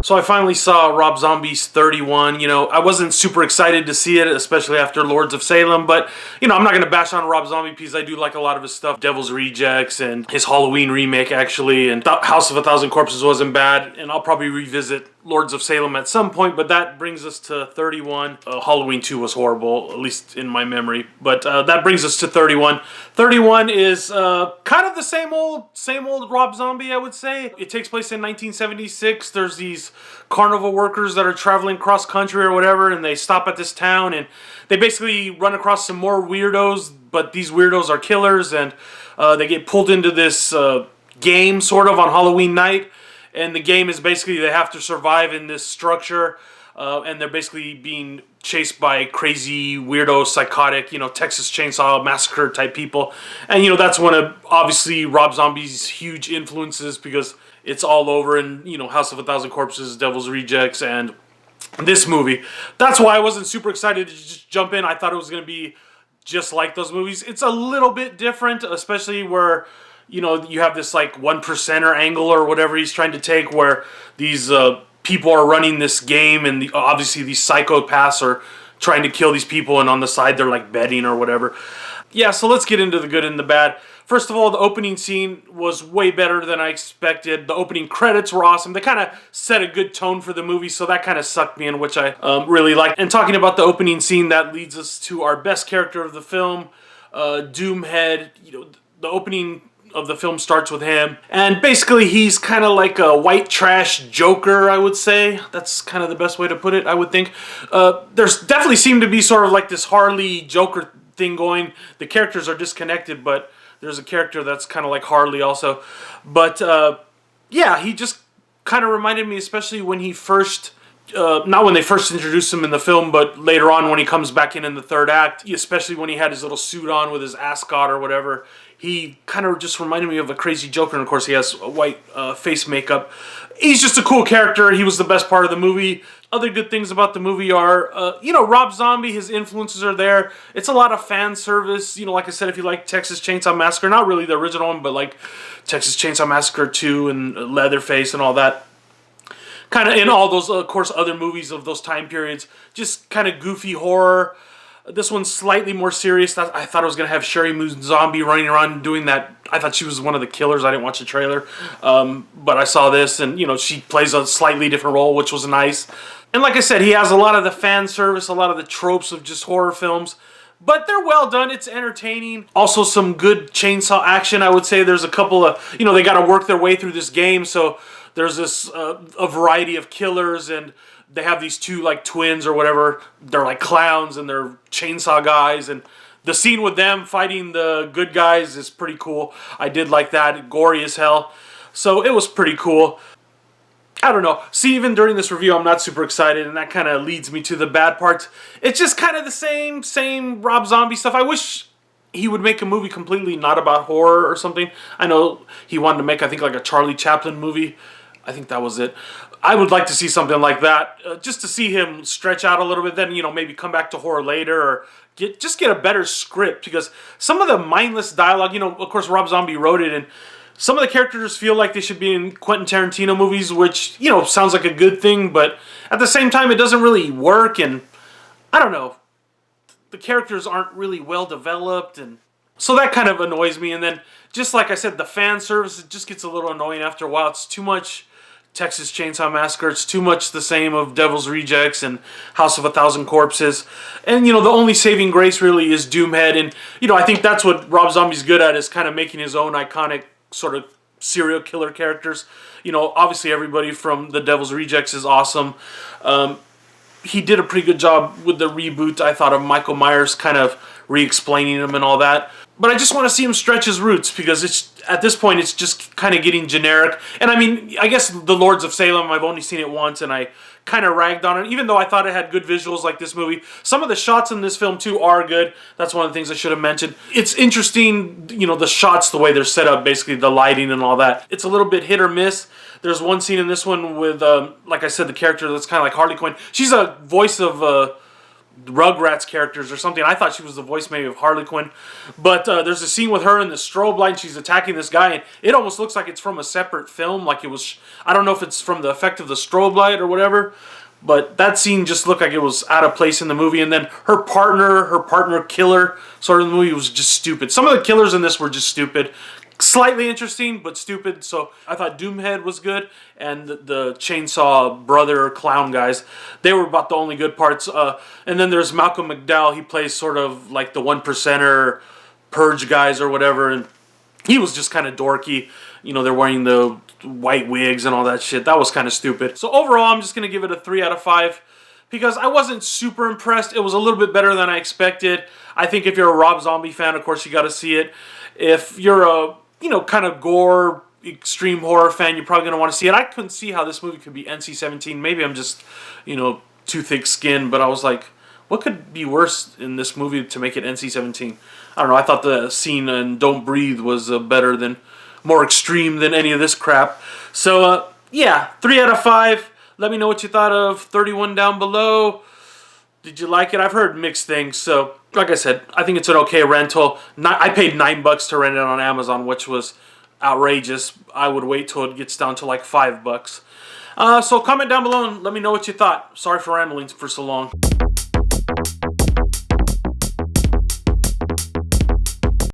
So I finally saw Rob Zombie's 31. I wasn't super excited to see it, especially after Lords of Salem, but, I'm not going to bash on Rob Zombie because I do like a lot of his stuff. Devil's Rejects and his Halloween remake, actually, and House of a Thousand Corpses wasn't bad, and I'll probably revisit Lords of Salem at some point, but that brings us to 31. Halloween 2 was horrible, at least in my memory, but that brings us to 31. 31 is kind of the same old Rob Zombie, I would say. It takes place in 1976. There's these carnival workers that are traveling cross country or whatever, and they stop at this town, and they basically run across some more weirdos, but these weirdos are killers, and they get pulled into this game, sort of, on Halloween night. And the game is basically they have to survive in this structure, and they're basically being chased by crazy, weirdo, psychotic, Texas Chainsaw Massacre type people. And, that's one of, obviously, Rob Zombie's huge influences because it's all over in, House of a Thousand Corpses, Devil's Rejects, and this movie. That's why I wasn't super excited to just jump in. I thought it was going to be just like those movies. It's a little bit different, especially where you have this like 1%er angle or whatever he's trying to take, where these people are running this game, and obviously these psychopaths are trying to kill these people, and on the side they're like betting or whatever. Yeah, so let's get into the good and the bad. First of all, the opening scene was way better than I expected. The opening credits were awesome. They kind of set a good tone for the movie, so that kind of sucked me in, which I really liked. And talking about the opening scene, that leads us to our best character of the film, Doomhead. The opening of the film starts with him, and basically he's kind of like a white trash Joker, I would say. That's kind of the best way to put it, I would think. There's definitely seemed to be sort of like this Harley Joker thing going. The characters are disconnected, but there's a character that's kind of like Harley also. But yeah, he just kind of reminded me, especially when he first not when they first introduced him in the film, but later on when he comes back in the third act, especially when he had his little suit on with his ascot or whatever. He kind of just reminded me of a crazy Joker, and of course he has a white face makeup. He's just a cool character. He was the best part of the movie. Other good things about the movie are, Rob Zombie, his influences are there. It's a lot of fan service. Like I said, if you like Texas Chainsaw Massacre, not really the original one, but like Texas Chainsaw Massacre 2 and Leatherface and all that. Kind of in all those, of course, other movies of those time periods. Just kind of goofy horror. This one's slightly more serious. I thought I was going to have Sherry Moon Zombie running around doing that. I thought she was one of the killers. I didn't watch the trailer. But I saw this, and, she plays a slightly different role, which was nice. And like I said, he has a lot of the fan service, a lot of the tropes of just horror films. But they're well done. It's entertaining. Also some good chainsaw action, I would say. There's a couple of, they got to work their way through this game. So there's this, a variety of killers, and they have these two like twins or whatever. They're like clowns and they're chainsaw guys, and the scene with them fighting the good guys is pretty cool. I did like that. Gory as hell. So it was pretty cool. I don't know. See, even during this review, I'm not super excited, and that kind of leads me to the bad parts. It's just kind of the same Rob Zombie stuff. I wish he would make a movie completely not about horror or something. I know he wanted to make, I think, like a Charlie Chaplin movie. I think that was it. I would like to see something like that, just to see him stretch out a little bit, then, maybe come back to horror later, or get a better script, because some of the mindless dialogue, of course, Rob Zombie wrote it, and some of the characters feel like they should be in Quentin Tarantino movies, which, sounds like a good thing, but at the same time, it doesn't really work, and I don't know. The characters aren't really well developed, and so that kind of annoys me. And then, just like I said, the fan service, it just gets a little annoying after a while. It's too much Texas Chainsaw Massacre. It's too much the same of Devil's Rejects and House of a Thousand Corpses. And, the only saving grace really is Doomhead. And, I think that's what Rob Zombie's good at, is kind of making his own iconic sort of serial killer characters. Obviously everybody from the Devil's Rejects is awesome. He did a pretty good job with the reboot, I thought, of Michael Myers, kind of re-explaining him and all that. But I just want to see him stretch his roots, because at this point it's just kind of getting generic. And I mean, I guess the Lords of Salem, I've only seen it once, and I kind of ragged on it, even though I thought it had good visuals like this movie. Some of the shots in this film, too, are good. That's one of the things I should have mentioned. It's interesting, the shots, the way they're set up, basically the lighting and all that. It's a little bit hit or miss. There's one scene in this one with, like I said, the character that's kind of like Harley Quinn. She's a voice of Rugrats characters or something. I thought she was the voice maybe of Harley Quinn. But there's a scene with her in the strobe light. She's attacking this guy, and it almost looks like it's from a separate film. Like it was, I don't know if it's from the effect of the strobe light or whatever. But that scene just looked like it was out of place in the movie. And then her partner killer sort of in the movie was just stupid. Some of the killers in this were just stupid. Slightly interesting, but stupid. So I thought Doomhead was good, and the Chainsaw Brother clown guys, they were about the only good parts. And then there's Malcolm McDowell. He plays sort of like the one percenter purge guys or whatever, and he was just kind of dorky. You know, they're wearing the white wigs and all that shit. That was kind of stupid. So overall, I'm just going to give it a 3 out of 5 because I wasn't super impressed. It was a little bit better than I expected. I think if you're a Rob Zombie fan, of course, you got to see it. If you're a, kind of gore, extreme horror fan, you're probably going to want to see it. I couldn't see how this movie could be NC-17. Maybe I'm just, too thick-skinned, but I was like, what could be worse in this movie to make it NC-17? I don't know. I thought the scene in Don't Breathe was more extreme than any of this crap. So, 3 out of 5. Let me know what you thought of 31 down below. Did you like it? I've heard mixed things. So, like I said, I think it's an okay rental. I paid $9 to rent it on Amazon, which was outrageous. I would wait till it gets down to like $5. So comment down below and let me know what you thought. Sorry for rambling for so long.